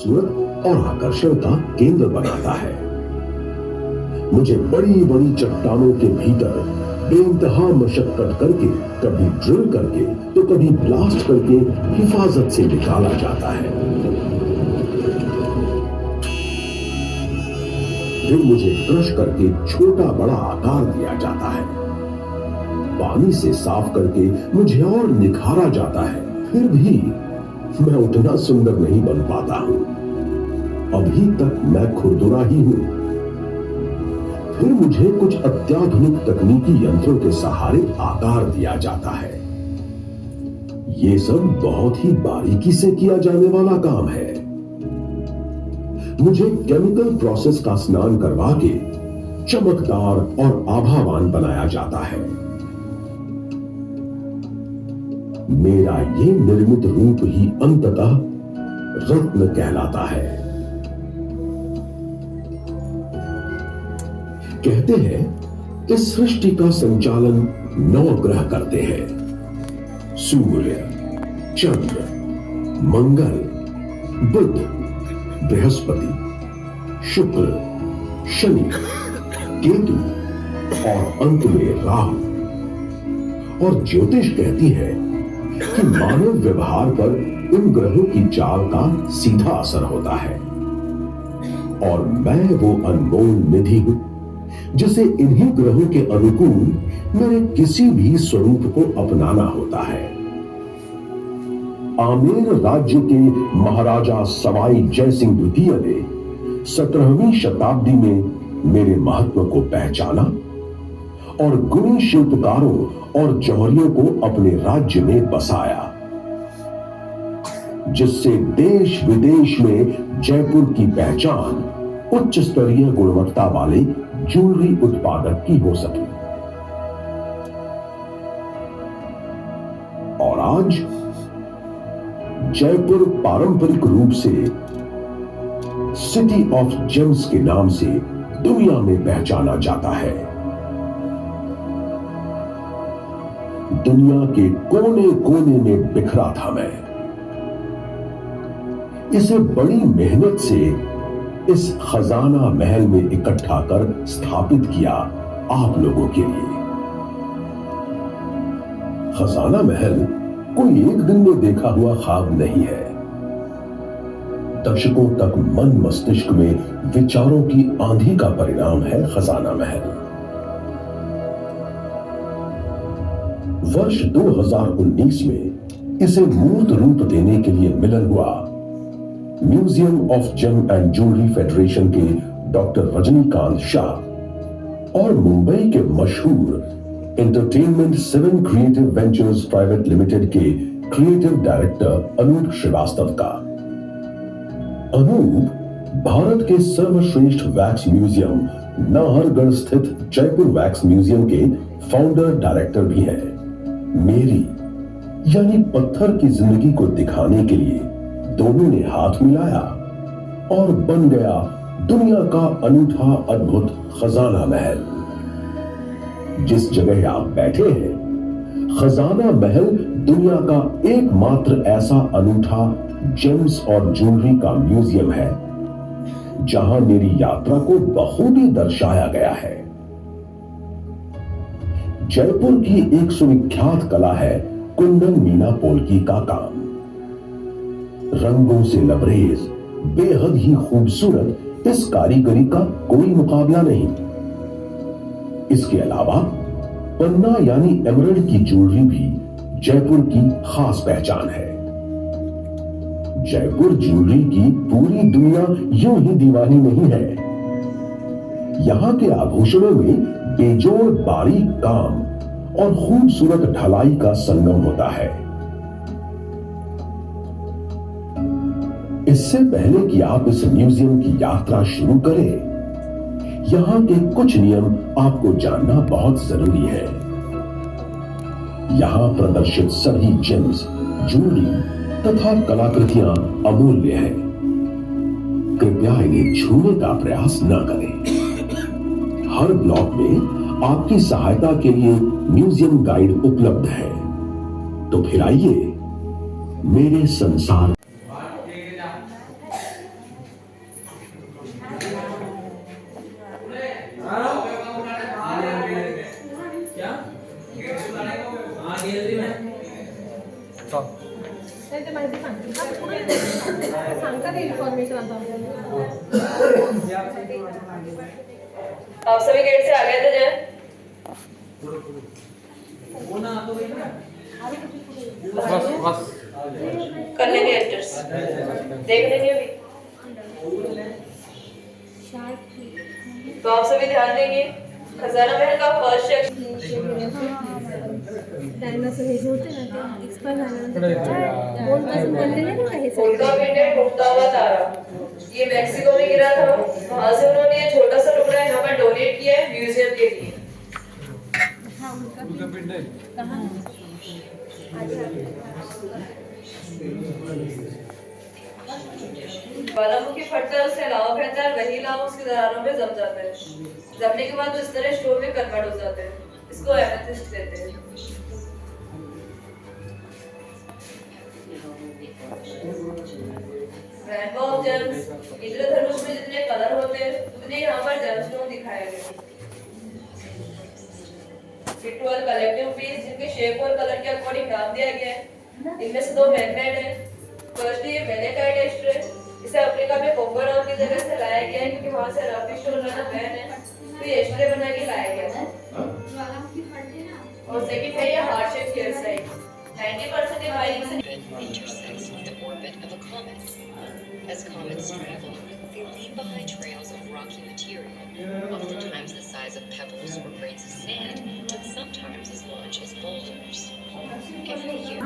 खूबसूरत और आकर्षण का केंद्र बनाता है। मुझे बड़ी बड़ी चट्टानों के भीतर बेइंतहा मशक्कत करके, कभी ड्रिल करके तो कभी ब्लास्ट करके हिफाजत से निकाला जाता है। फिर मुझे क्रश करके छोटा बड़ा आकार दिया जाता है। पानी से साफ करके मुझे और निखारा जाता है। फिर भी मैं उतना सुंदर नहीं बन पाता हूं। अभी तक मैं खुरदुरा ही हूं। फिर मुझे कुछ अत्याधुनिक तकनीकी यंत्रों के सहारे आकार दिया जाता है। ये सब बहुत ही बारीकी से किया जाने वाला काम है। मुझे केमिकल प्रोसेस का स्नान करवा के चमकदार और आभावान बनाया जाता है। मेरा ये निर्मित रूप ही अंततः रत्न कहलाता है। कहते हैं इस सृष्टि का संचालन 9 ग्रह करते हैं। सूर्य, चंद्र, मंगल, बुध, बृहस्पति, शुक्र, शनि, केतु और अंत में राहु। और ज्योतिष कहती है कि मानव व्यवहार पर इन ग्रहों की चाल का सीधा असर होता है। और मैं वो अनमोल निधि हूं जिसे इन्हीं ग्रहों के अनुकूल मेरे किसी भी स्वरूप को अपनाना होता है। आमेर राज्य के महाराजा सवाई जयसिंह द्वितीय ने 17वीं शताब्दी में मेरे महत्व को पहचाना और गुणी शिल्पकारों और जौहरियों को अपने राज्य में बसाया, जिससे देश विदेश में जयपुर की पहचान उच्च स्तरीय गुणवत्ता वाले ज्वेलरी उत्पादक की हो सके। और आज जयपुर पारंपरिक रूप से सिटी ऑफ जेम्स के नाम से दुनिया में पहचाना जाता है। दुनिया के कोने कोने में बिखरा था मैं। इसे बड़ी मेहनत से इस खजाना महल में इकट्ठा कर स्थापित किया आप लोगों के लिए। खजाना महल कोई एक दिन में देखा हुआ ख्वाब नहीं है। दशकों तक मन मस्तिष्क में विचारों की आंधी का परिणाम है खजाना महल। वर्ष 2019 में इसे मूर्त रूप देने के लिए मिलन हुआ museum of gem and jewellery federation के डॉक्टर रजनीकांत शाह और मुंबई के मशहूर entertainment 7 creative ventures private limited के क्रिएटिव डायरेक्टर अनूप श्रीवास्तव का। अनूप भारत के सर्वश्रेष्ठ वैक्स म्यूजियम नाहरगढ़ स्थित जयपुर वैक्स म्यूजियम के फाउंडर डायरेक्टर भी हैं। मेरी यानी पत्थर की जिंदगी को दिखाने के लिए दोनों ने हाथ मिलाया और बन गया दुनिया का अनूठा अद्भुत खजाना महल। जिस जगह आप बैठे हैं, खजाना महल दुनिया का एकमात्र ऐसा अनूठा जेम्स और ज्वेलरी का म्यूजियम है जहां मेरी यात्रा को बखूबी दर्शाया गया है। जयपुर की एक सुविख्यात कला है कुंदन मीना पोल्की का काम। रंगों से लबरेज बेहद ही खूबसूरत इस कारीगरी का कोई मुकाबला नहीं। इसके अलावा पन्ना यानी एमरल्ड की ज्वेलरी भी जयपुर की खास पहचान है। जयपुर ज्वेलरी की पूरी दुनिया यूं ही दीवानी नहीं है। यहां के आभूषणों में बेजोड़ बारीक काम और खूबसूरत ढलाई का संगम होता है। इससे पहले कि आप इस म्यूजियम की यात्रा शुरू करें, यहां के कुछ नियम आपको जानना बहुत जरूरी है। यहां प्रदर्शित सभी जेम्स, ज्वेलरी तथा कलाकृतियां अमूल्य हैं। कृपया इन्हें छूने का प्रयास न करें। हर ब्लॉक में आपकी सहायता के लिए म्यूजियम गाइड उपलब्ध है। तो फिर आइए मेरे संसार सांगतात इन्फॉर्मेशन आता आप सभी गेट से आ गए थे जय कर लेंगे एंटर्स देख लेंगे अभी तो आप सभी ध्यान देंगे खजाना महल का फर्स्ट डायनासोर हे जे होते ना ते एक्सपायर झाल्यानंतर बोन पासून बनलेले ना हे उनका पिंड उगता हुआ तारा ये मैक्सिको में गिरा था वहां से उन्होंने ये छोटा सा टुकड़ा यहाँ पर डोनेट किया है म्यूजियम के लिए उनका पिंड है ज्वालामुखी फटकर उससे लावा बहता है वही लावा उसकी दरारों में जम जाता है जमने के बाद वो इस तरह स्टोन में कन्वर्ट हो जाते हैं इसको एमेथिस्ट कहते हैं रेनबो ऑफ जेम्स इंद्रधनुष में जितने कलर होते हैं उतने यहाँ पर जेमस्टोन दिखाए गए ये 12 कलेक्टिव पीस जिनके शेप और कलर के अकॉर्डिंग नाम दिया गया है इनमें से 2 मैग्नेट हैं फर्स्ट ये मैलेकाइट एस्ट्रे इसे अफ्रीका में कोंगो नाम की जगह से लाया गया है क्योंकि वहां से रफी स्टोन लाना बैन है तो ये एस्ट्रे बना के लाया गया है और सेकंड है ये हार्ट शेप गियर साइड 90% ये वाइज से intersects with the orbit of a comet. As comets travel, they leave behind trails of rocky material, oftentimes the size of pebbles or grains of sand, and sometimes as large as boulders. Every year,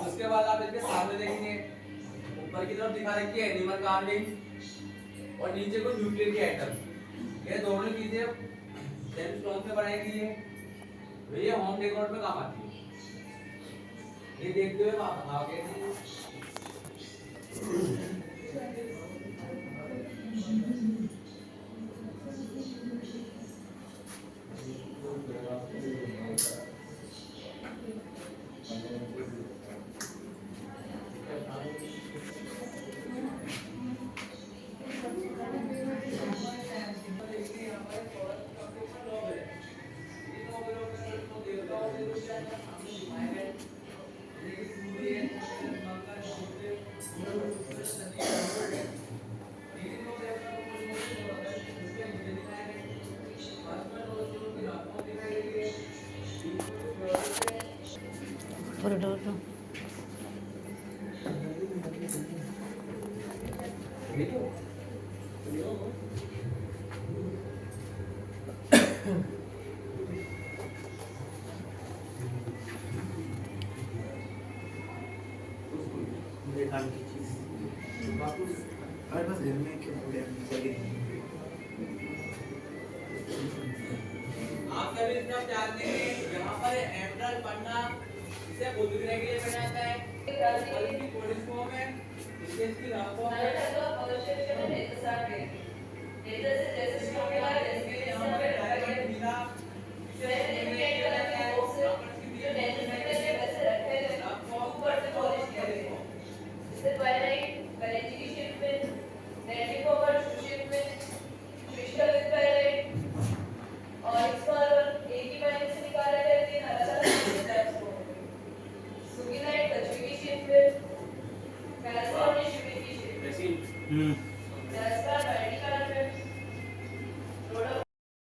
उसके बाद आप इसके सामने देखेंगे ऊपर की तरफ दिखा रखी है एनिमल कार्विंग और नीचे को न्यूक्लियर के एटम ये दोनों चीजें जेमस्टोन से बनाई गई है ये होम डेकोर में काम आती है ये देखते हुए आप आगे आप सभी इसका जानते हैं यहाँ पर एमरल्ड पन्ना इसे बुद्ध ग्रह के लिए पहना जाता है बल्कि पोलिश फॉर्म है, इसके की राव फॉर्म है। जैसे